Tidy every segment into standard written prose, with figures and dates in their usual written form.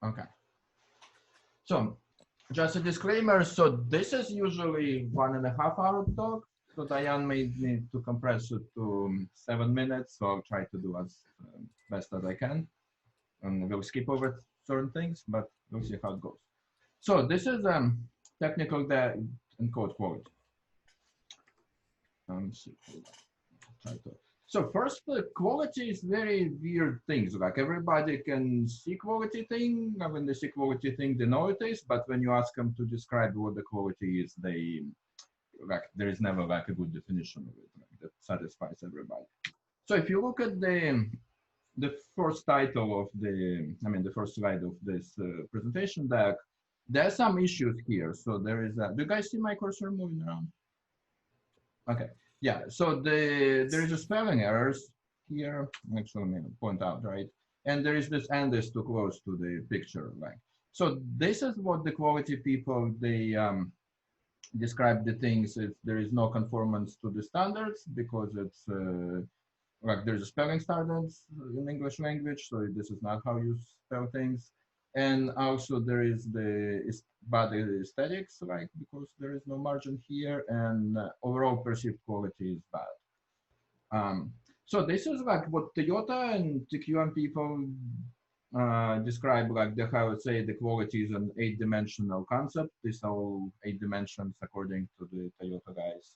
Okay. So just a disclaimer. So this is usually 1.5 hour talk. So Diane made me to compress it to 7 minutes. So I'll try to do as best as I can. And we'll skip over certain things, but we'll see how it goes. So this is technical debt and code quality. Let's see. Try to. So first, quality is very weird things. Like everybody can see quality thing. And when they see quality thing, they know it is. But when you ask them to describe what the quality is, they like there is never like a good definition of it that satisfies everybody. So if you look at the first title of the first slide of this presentation deck, there are some issues here. So there is do you guys see my cursor moving around? Okay. Yeah, so there is a spelling errors here. Actually, let me point out, right? And there is this and is too close to the picture, like. So this is what the quality people, they describe the things if there is no conformance to the standards because it's like there's a spelling standards in English language, so this is not how you spell things. And also there is the bad aesthetics, like because there is no margin here, and overall perceived quality is bad. So this is like what Toyota and TQM people describe, like the how I say the quality is an 8-dimensional concept. These are all 8 dimensions according to the Toyota guys.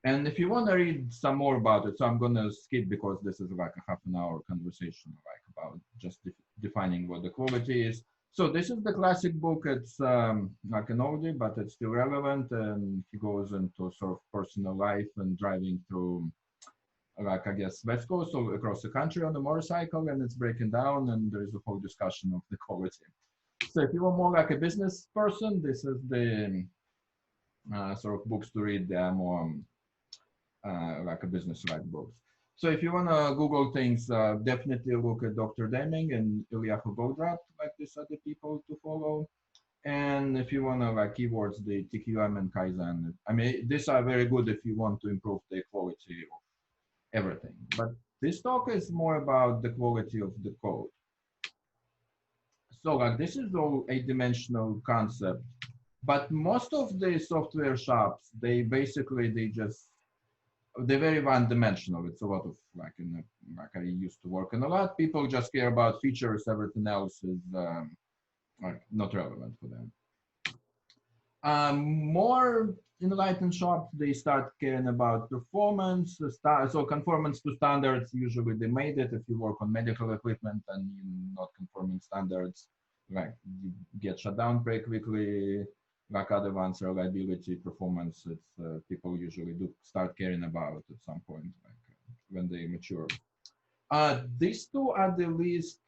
And if you want to read some more about it, so I'm going to skip because this is like a half-an-hour conversation, like about just defining what the quality is. So this is the classic book. It's like an oldie, but it's still relevant. And he goes into sort of personal life and driving through, like, I guess, West Coast or across the country on a motorcycle, and it's breaking down, and there is a whole discussion of the quality. So if you are more like a business person, this is the sort of books to read. They are more like a business-like books. So if you want to Google things, definitely look at Dr. Deming and Ilyahu Godrat, like these are the people to follow. And if you want to like keywords, the TQM and Kaizen. I mean, these are very good if you want to improve the quality of everything. But this talk is more about the quality of the code. So like this is all 8-dimensional concept, but most of the software shops, they're very one-dimensional. It's a lot of like like I used to work in a lot. People just care about features. Everything else is like not relevant for them. More enlightened shops, they start caring about performance. So conformance to standards, usually they made it. If you work on medical equipment and you're not conforming standards, like you get shut down pretty quickly. Like other ones, reliability, performance, it's people usually do start caring about at some point, like when they mature. These two are the least,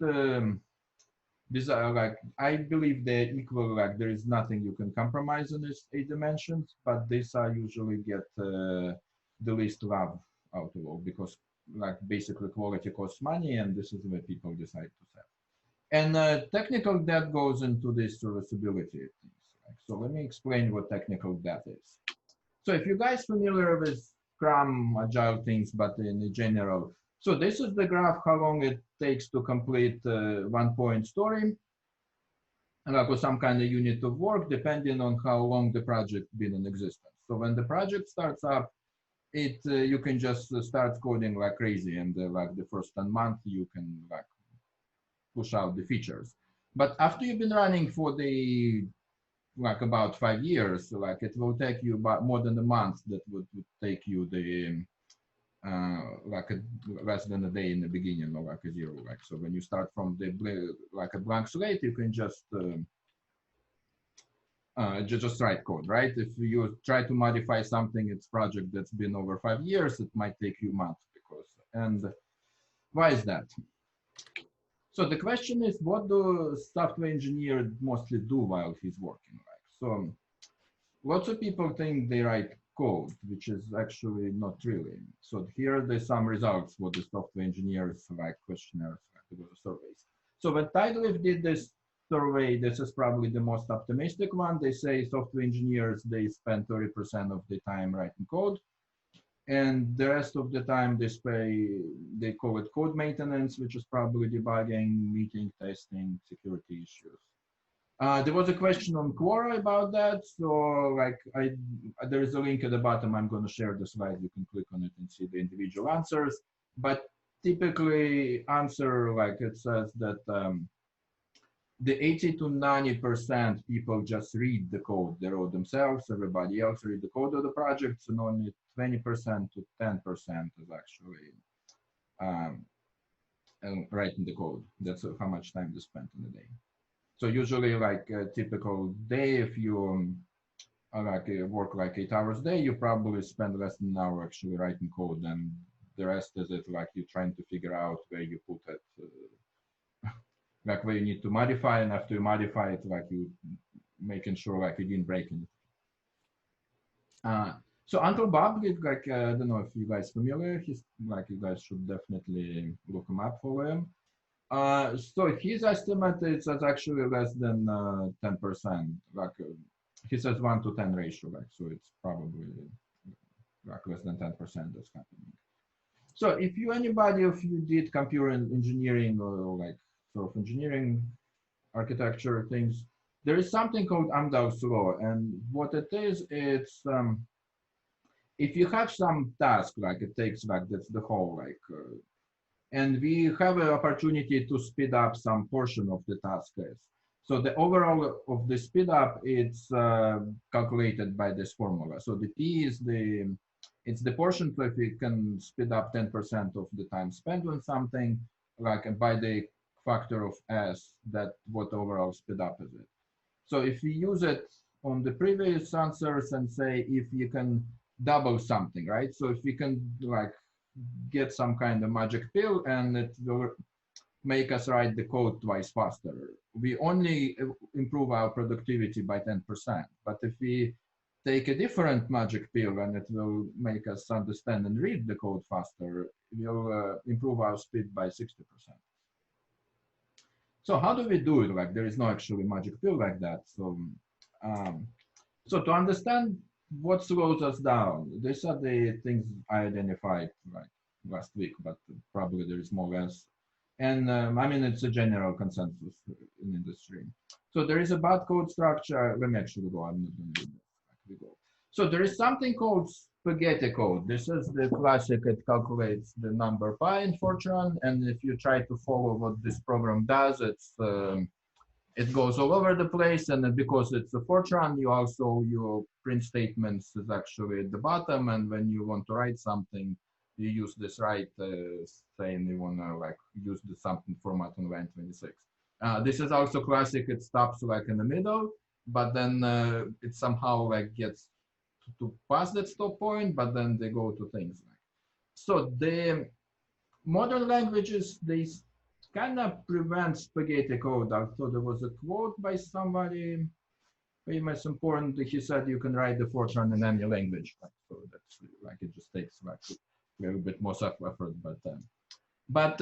these are like, I believe they're equal, like there is nothing you can compromise in these 8 dimensions, but these are usually get the least love out of all because like basically quality costs money and this is where people decide to sell. And technical debt goes into this serviceability things. So let me explain what technical debt is. So if you guys familiar with Scrum, Agile things, but in general, so this is the graph how long it takes to complete 1-point story, and like with some kind of unit of work, depending on how long the project been in existence. So when the project starts up, you can just start coding like crazy, and like the first 10 months you can like push out the features. But after you've been running for the like about 5 years, like it will take you about more than a month. That would take you the like less than a day in the beginning, or like a zero. Like so, when you start from the like a blank slate, you can just write code, right? If you try to modify something, it's project that's been over 5 years, it might take you months because. And why is that? So the question is, what do software engineers mostly do while he's working? Like, so lots of people think they write code, which is actually not really. So here there's some results what the software engineers like questionnaires, like the surveys. So when Tidelift did this survey, this is probably the most optimistic one. They say software engineers, they spend 30% of the time writing code. And the rest of the time they call it code maintenance, which is probably debugging, meeting, testing, security issues. There was a question on Quora about that. So like there is a link at the bottom. I'm going to share the slide. You can click on it and see the individual answers. But typically answer, like it says that the 80 to 90% people just read the code they wrote themselves. Everybody else read the code of the projects, and only 20% to 10% is actually writing the code. That's how much time they spent in a day. So usually, like a typical day, if you work like 8 hours a day, you probably spend less than an hour actually writing code, and the rest is it like you're trying to figure out where you put it, like where you need to modify, and after you modify it, like you making sure like you didn't break anything. So Uncle Bob, like I don't know if you guys familiar, he's like you guys should definitely look him up for him. So his estimate is actually less than 10%. Like he says 1 to 10 ratio, like so it's probably like less than 10% that's happening. So if you anybody of you did computer engineering or like sort of engineering architecture things, there is something called Amdahl's law, and what it is, it's if you have some task, like it takes like that's the whole like and we have an opportunity to speed up some portion of the task is. So the overall of the speed up, it's calculated by this formula. So the T is it's the portion that we can speed up 10% of the time spent on something, like by the factor of S, that what overall speed up is it. So if we use it on the previous answers and say if you can double something, right? So if we can like get some kind of magic pill and it will make us write the code twice faster. We only improve our productivity by 10%. But if we take a different magic pill and it will make us understand and read the code faster, we'll improve our speed by 60%. So how do we do it? Like there is no actually magic pill like that. So, so to understand what slows us down, these are the things I identified like last week, but probably there is more or less. And I mean, it's a general consensus in industry. So there is a bad code structure. Let me actually go. I'm not going to do this. So there is something called spaghetti code. This is the classic. It calculates the number pi in Fortran. And if you try to follow what this program does, it goes all over the place. And because it's a Fortran, you also, your print statements is actually at the bottom. And when you want to write something, you use this right saying you want to like use the something format on line 26. This is also classic. It stops like in the middle, but then it somehow like gets to pass that stop point, but then they go to things like. So the modern languages, they kind of prevent spaghetti code. I thought there was a quote by somebody famous important. He said you can write the Fortran in any language. Right? So that's like it just takes like a little bit more self-effort, but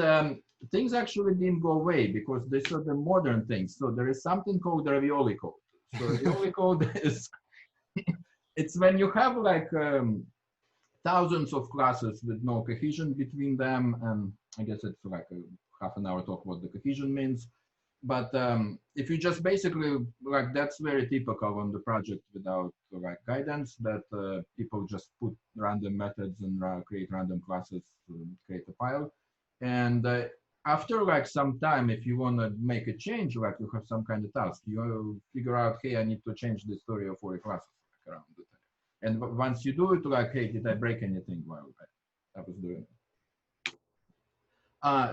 things actually didn't go away because these are the modern things. So there is something called the Ravioli Code. So Ravioli Code is it's when you have like thousands of classes with no cohesion between them, and I guess it's like a half an hour talk what the cohesion means. But if you just basically like that's very typical on the project without like guidance that people just put random methods and create random classes to create a file. And after like some time, if you want to make a change, like you have some kind of task, you figure out, hey, I need to change the story of 40 classes like, around the time. And once you do it, like, hey, did I break anything while I was doing it?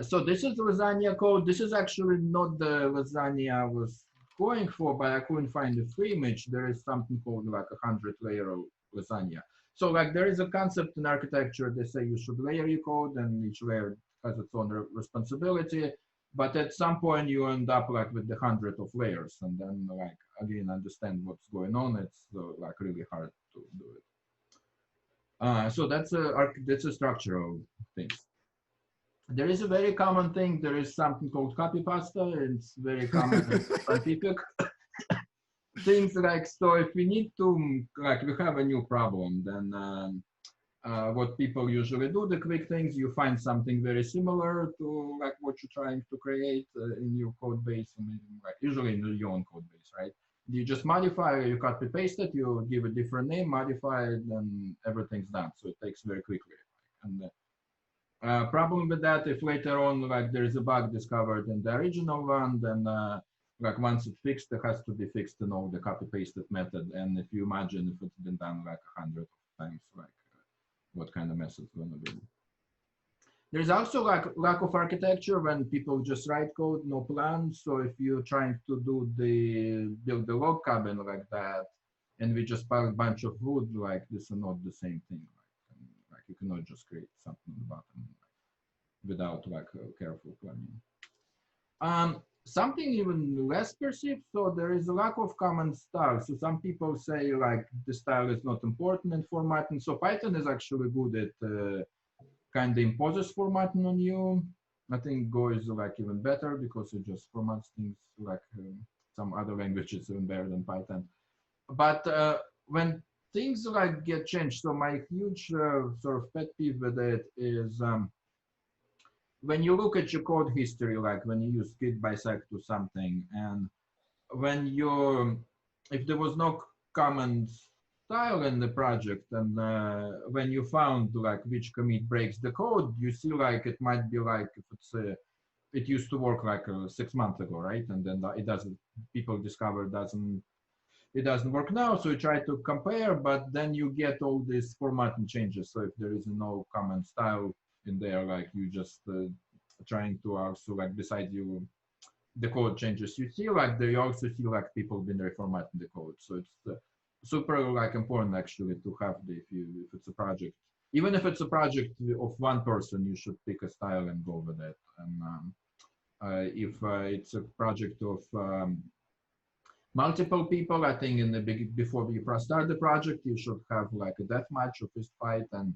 So this is the Lasagna code. This is actually not the lasagna I was going for, but I couldn't find the free image. There is something called like 100-layer lasagna. So like there is a concept in architecture. They say you should layer your code, and each layer has its own responsibility. But at some point you end up like with the 100 of layers, and then like again understand what's going on. It's like really hard to do it. So that's a structural thing. There is a very common thing. There is something called copy pasta. It's very common in scientific things like, so if we need to, like we have a new problem, then what people usually do, the quick things, you find something very similar to like what you're trying to create in your code base, and like usually in your own code base, right? You just modify, you copy paste it, you give a different name, modify it, and everything's done. So it takes very quickly. And problem with that, if later on like there is a bug discovered in the original one, then like once it's fixed, it has to be fixed in all the copy pasted method. And if you imagine if it's been done like 100 times, like what kind of mess it's going to be. There's also like lack of architecture when people just write code, no plan. So if you're trying to do build the log cabin like that, and we just pile a bunch of wood, like this is not the same thing. Like you cannot just create something at the bottom without like careful planning. Something even less perceived, so there is a lack of common style. So some people say like the style is not important in formatting. So Python is actually good at kind of imposes formatting on you. I think Go is like even better because it just formats things like some other languages even better than Python. But when things like get changed, so my huge sort of pet peeve with it is when you look at your code history, like when you use git bisect to something, and when if there was no common style in the project, and when you found like which commit breaks the code, you see like it might be like if it's it used to work like 6 months ago, right? And then it doesn't. People discover it doesn't work now, so you try to compare, but then you get all these formatting changes. So if there is no common style in there, like you just trying to also like beside you the code changes, you see like they also see like people been reformatting the code. So it's super like important actually to have if it's a project, even if it's a project of one person, you should pick a style and go with it. And if it's a project of multiple people, I think in the before you start the project, you should have like a death match or fist fight, and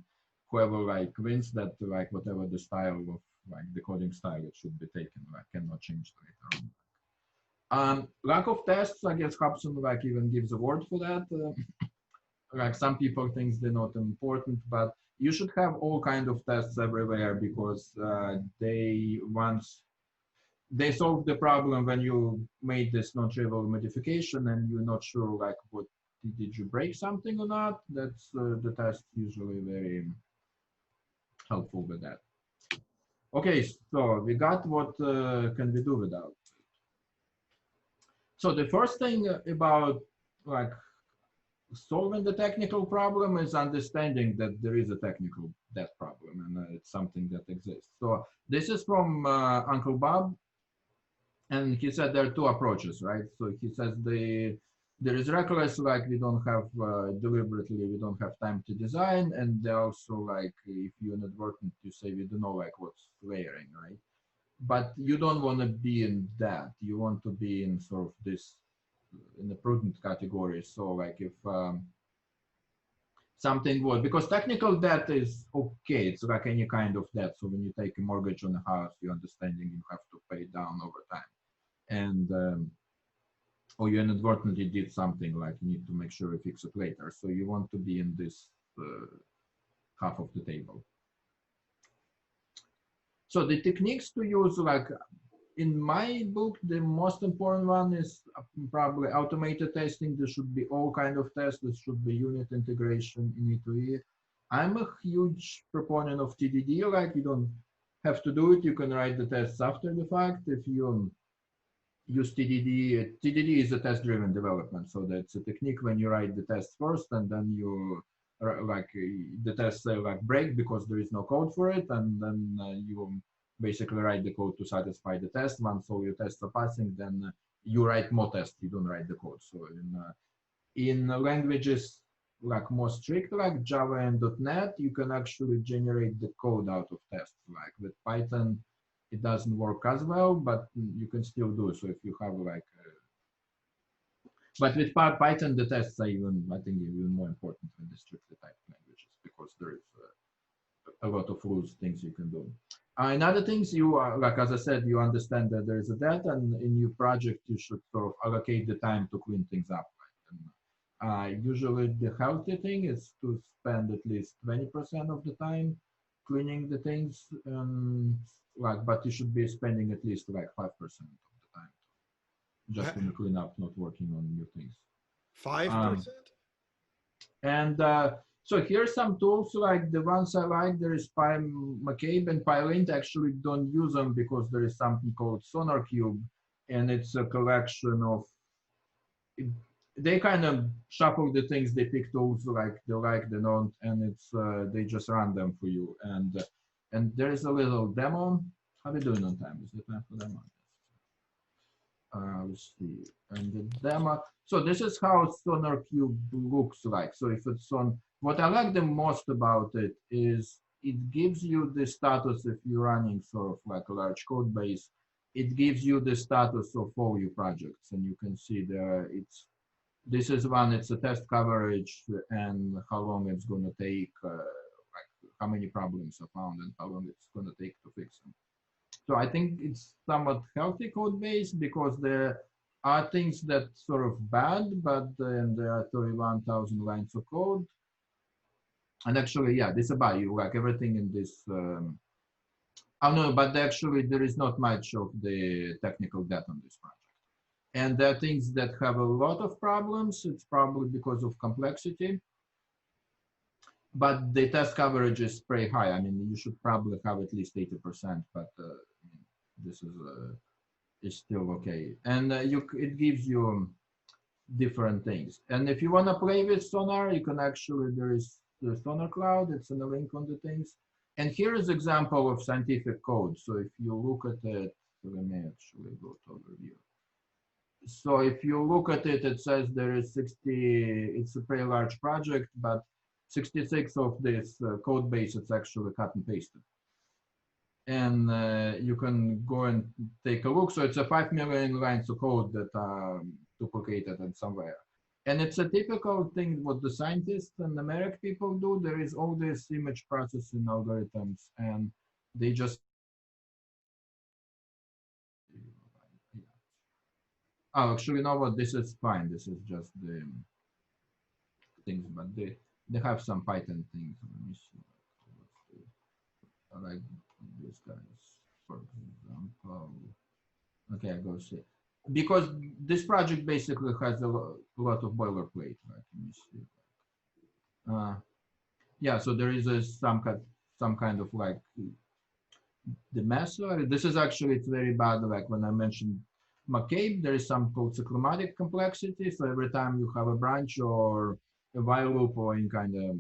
whoever like wins that, like whatever the style of like the coding style, it should be taken, like cannot change later on. Lack of tests, I guess Hobson like even gives a word for that. Like some people think they're not important, but you should have all kind of tests everywhere because once they solve the problem when you made this non-trivial modification and you're not sure like what did you break something or not. That's the test usually very helpful with that. Okay, so we got what can we do without. So the first thing about like solving the technical problem is understanding that there is a technical debt problem and it's something that exists. So this is from Uncle Bob, and he said there are two approaches, right? So he says there is reckless, like we don't have deliberately, we don't have time to design, and also like if you inadvertent, you say we don't know like what's layering, right? But you don't want to be in that. You want to be in sort of this in the prudent category. So like if something was, because technical debt is okay, it's like any kind of debt. So when you take a mortgage on a house, you're understanding you have to pay down over time, and or you inadvertently did something like you need to make sure you fix it later. So you want to be in this half of the table. So the techniques to use, like in my book, the most important one is probably automated testing. There should be all kind of tests. There should be unit integration in E2E. I'm a huge proponent of TDD. Like you don't have to do it. You can write the tests after the fact. If you use TDD, TDD is a test-driven development. So that's a technique when you write the test first, and then you like the tests like break because there is no code for it, and then you basically write the code to satisfy the test. Once all your tests are passing, then you write more tests. You don't write the code. So in languages like more strict, like Java and .NET, you can actually generate the code out of tests. Like with Python, it doesn't work as well, but you can still do it. So if you have like, but with Python, the tests are even, I think, even more important than the strictly typed languages because there is a lot of rules, things you can do. In other things, you are, like, as I said, you understand that there is a debt, and in your project, you should sort of allocate the time to clean things up. Usually the healthy thing is to spend at least 20% of the time cleaning the things, but you should be spending at least like 5% of the time just to clean up, not working on new things. 5%? And so here's some tools, like the ones I like. There is PyMcCabe and PyLint. Actually don't use them because there is something called SonarQube, and it's a collection of, they kind of shuffle the things, they pick tools like they don't, and it's they just run them for you. And there is a little demo. How are we doing on time? Is it time for demo? Let's see. And the demo. So this is how SonarQube looks like. So if it's on, what I like the most about it is it gives you the status if you're running sort of like a large code base. It gives you the status of all your projects, and you can see there this is one, it's a test coverage and how long it's going to take, like how many problems are found and how long it's going to take to fix them. So I think it's somewhat healthy code base because there are things that sort of bad, but then there are 31,000 lines of code. And actually, yeah, this about you, like everything in this, oh no, but actually there is not much of the technical debt on this project. And there are things that have a lot of problems. It's probably because of complexity, but the test coverage is pretty high. I mean, you should probably have at least 80%, but this is still okay. And it gives you different things. And if you want to play with Sonar, you can actually, there is the Sonar Cloud. It's in the link on the things. And here is example of scientific code. So if you look at it, so let me actually go to overview. So if you look at it, it says there is 60, it's a pretty large project, but 66 of this code base, it's actually cut and pasted. And you can go and take a look. So it's a 5 million lines of code that are duplicated and somewhere. And it's a typical thing what the scientists and the numeric people do. There is all this image processing algorithms, and they just, oh, actually, you know what? This is fine. This is just the things, but they have some Python things. Let me see. Like this guys, for example. Okay, I go see. Because this project basically has a lot of boilerplate. Right? Let me see. Yeah, so there is some kind of like the method. This is actually, it's very bad. Like when I mentioned McCabe, there is some called cyclomatic complexity. So every time you have a branch or a while loop or any kind of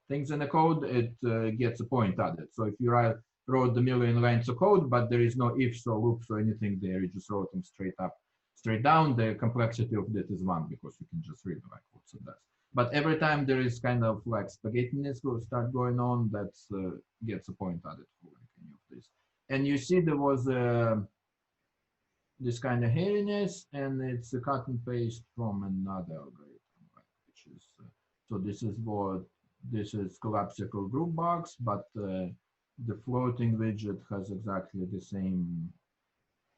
things in the code, it gets a point added. So if you wrote the million lines of code, but there is no ifs or loops or anything there, you just wrote them straight up, straight down, the complexity of that is 1 because you can just read like what's it does. But every time there is kind of like spaghettiness will start going on, that gets a point added for any of this. And you see there was this kind of hairiness, and it's a cut and paste from another algorithm, right? Which is so this is collapsible group box, but the floating widget has exactly the same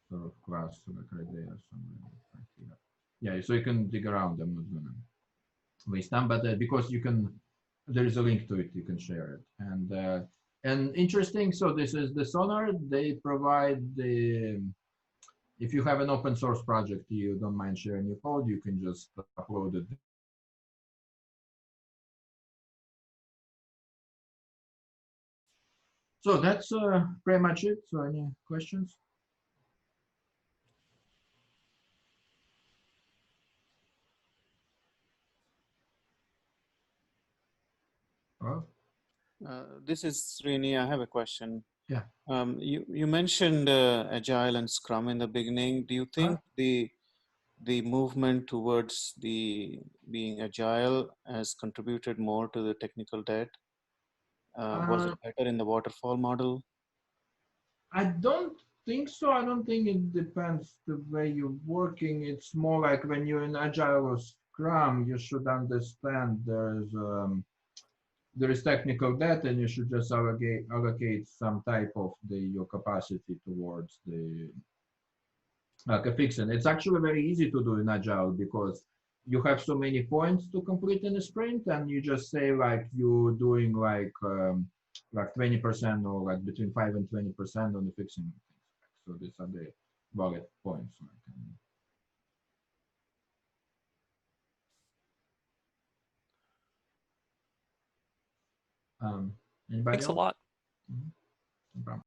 sort of class, like right there, somewhere right here. Yeah, so you can dig around. I'm not gonna waste time, but because you can, there is a link to it, you can share it. And interesting, so this is the Sonar. They provide the, if you have an open source project, you don't mind sharing your code, you can just upload it. So that's pretty much it. So any questions? Well, this is Srini. I have a question. Yeah. You mentioned Agile and Scrum in the beginning. Do you think the movement towards being Agile has contributed more to the technical debt? Was it better in the waterfall model? I don't think so. I don't think it depends the way you're working. It's more like when you're in Agile or Scrum, you should understand there is technical debt, and you should just allocate some type of your capacity towards the fixing. It's actually very easy to do in Agile because you have so many points to complete in a sprint, and you just say like you're doing like 20% or like between 5 and 20% on the fixing things. So these are the valid points. Anybody Thanks else? a lot. No problem.